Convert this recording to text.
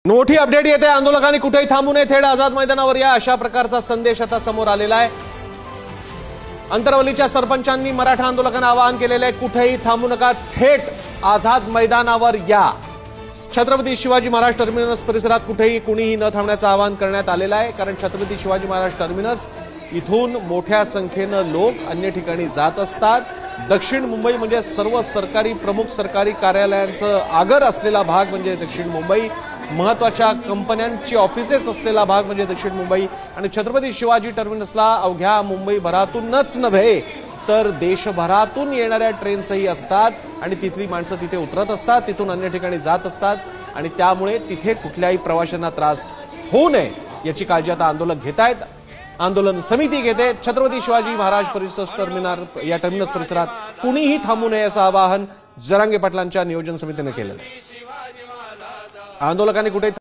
मोठी अपडेट येते। आंदोलकांनी कुठेही थांबू नये, थेट आझाद मैदानावर या, अशा प्रकारचा संदेश आता समोर आलेला आहे। अंतरवलीच्या सरपंचांनी मराठा आंदोलकांना आवाहन केलेले आहे, कुठेही थांबू नका, थेट आझाद मैदानावर या। छत्रपती शिवाजी महाराज टर्मिनस परिसरात कुठेही कुणीही न थांबण्याचं आवाहन करण्यात आलेलं आहे, कारण छत्रपती शिवाजी महाराज टर्मिनस इथून मोठ्या संख्येने लोक अन्य ठिकाणी जात असतात। दक्षिण मुंबई म्हणजे सर्व सरकारी प्रमुख सरकारी कार्यालयांचं आगर असलेला भाग म्हणजे दक्षिण मुंबई, महत्त्वाच्या कंपन्यांची ऑफिसेस असलेला भाग म्हणजे दक्षिण मुंबई, आणि छत्रपती शिवाजी टर्मिनसला अवघ्या मुंबईभरातूनच नव्हे तर देशभरातून येणाऱ्या ट्रेन्सही असतात आणि तिथली माणसं तिथे उतरत असतात, तिथून अन्य ठिकाणी जात असतात, आणि त्यामुळे तिथे कुठल्याही प्रवाशांना त्रास होऊ नये याची काळजी आता आंदोलक घेतायत। आंदोलन समिती घेते। छत्रपती शिवाजी महाराज टर्मिनस परिसरात कुणीही थांबू नये असं आवाहन जरांगे पाटलांच्या नियोजन समितीने केलं। आंदोलकांनी कुठे